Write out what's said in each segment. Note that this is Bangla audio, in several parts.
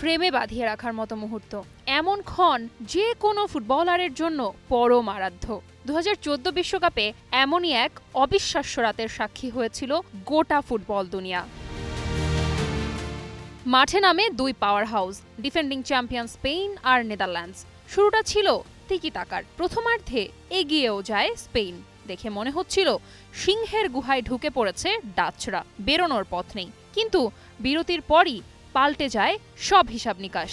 ফ্রেমে বাঁধিয়ে রাখার মতো মুহূর্ত, এমন ক্ষণ যে কোনো ফুটবলারের জন্য পরম আরাধ্য। 2014 বিশ্বকাপে এমনই এক অবিশ্বাস্য রাতের সাক্ষী হয়েছিল গোটা ফুটবল দুনিয়া। মাঠে নামে দুই power house, defending champion Spain আর নেদারল্যান্ডস। শুরুটা ছিল তিকি-তাকার, প্রথমার্ধে এগিয়েও যায় স্পেন। দেখে মনে হচ্ছিল সিংহের গুহায় ঢুকে পড়েছে ডাচরা, বেরোনোর পথ নেই। কিন্তু বিরতির পরই পাল্টে যায় সব হিসাব নিকাশ।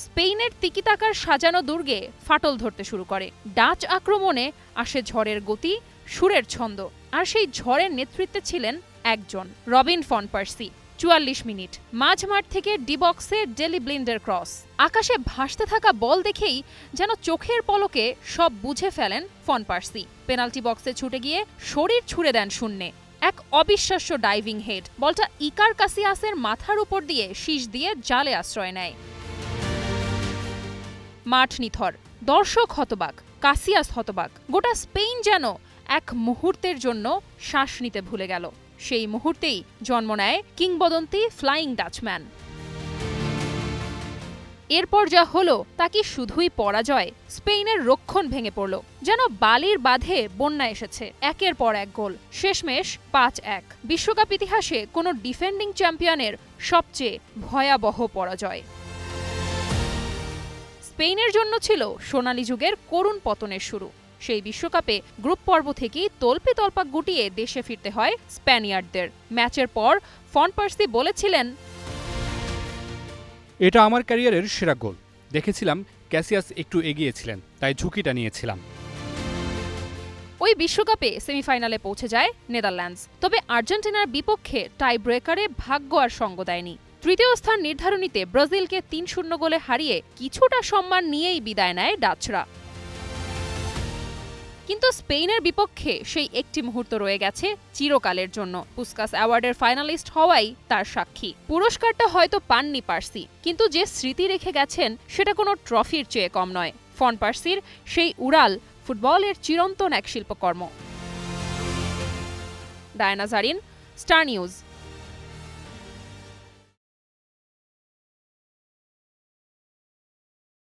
স্পেনের তিকি-তাকার সাজানো দুর্গে ফাটল ধরতে শুরু করে। ডাচ আক্রমণে আসে ঝড়ের গতি, সুরের ছন্দ, আর সেই ঝড়ের নেতৃত্বে ছিলেন একজন, রবিন ফন পার্সি। 44 মিনিট, মাঝমাঠ থেকে ডি বক্সে ডেলি ব্লিন্ডের ক্রস। আকাশে ভাসতে থাকা বল দেখেই যেন চোখের পলকে সব বুঝে ফেলেন ফন পার্সি। পেনাল্টি বক্সে ছুটে গিয়ে শরীর ছুড়ে দেন শূন্যে। এক অবিশ্বাস্য ডাইভিং হেড, বলটা ইকার কাসিয়াসের মাথার উপর দিয়ে শীষ দিয়ে জালে আশ্রয় নেয়। মাঠ নিথর, দর্শক হতবাক, কাসিয়াস হতবাক। গোটা স্পেন যেন এক মুহূর্তের জন্য শ্বাস নিতে ভুলে গেল। সেই মুহূর্তেই জন্ম নেয় কিংবদন্তি ফ্লাইং ডাচম্যান। এরপর যা হলো তা কি শুধুই পরাজয়? স্পেনের রক্ষণ ভেঙে পড়ল, যেন বালির বাঁধে বন্যা এসেছে। একের পর এক গোল, শেষমেশ 5-1। বিশ্বকাপ ইতিহাসে কোনো ডিফেন্ডিং চ্যাম্পিয়নের সবচেয়ে ভয়াবহ পরাজয়। স্পেনের জন্য ছিল সোনালী যুগের করুণ পতনের শুরু। সেই বিশ্বকাপে গ্রুপ পর্ব থেকেই তল্পি তল্পা গুটিয়ে দেশে ফিরতে হয় স্প্যানিয়ার্ডদের। ম্যাচের পর ফন পার্সি বলেছিলেন, এটা আমার ক্যারিয়ারের সেরা গোল। দেখেছিলাম ক্যাসিয়াস একটু এগিয়েছিলেন, তাই ঝুঁকিটা নিয়েছিলাম। ওই বিশ্বকাপে সেমিফাইনালে পৌঁছে যায় নেদারল্যান্ডস। তবে আর্জেন্টিনার বিপক্ষে টাই ব্রেকারে ভাগ্য আর সঙ্গ দেয়নি। তৃতীয় স্থান নির্ধারণীতে ব্রাজিলকে 3-0 গোলে হারিয়ে কিছুটা সম্মান নিয়েই বিদায় নেয় ডাচরা। কিন্তু স্পেনের বিপক্ষে সেই একটি মুহূর্ত রয়ে গেছে চিরকালের জন্য। পুস্কাস অ্যাওয়ার্ডের ফাইনালিস্ট হওয়াই তার সাক্ষী। পুরস্কারটা হয়তো পাননি পার্সি, কিন্তু যে স্মৃতি রেখে গেছেন সেটা কোনো ট্রফির চেয়ে কম নয়। ফন পার্সির সেই উড়াল ফুটবলের চিরন্তন এক শিল্পকর্ম। Diana Zarin, star news.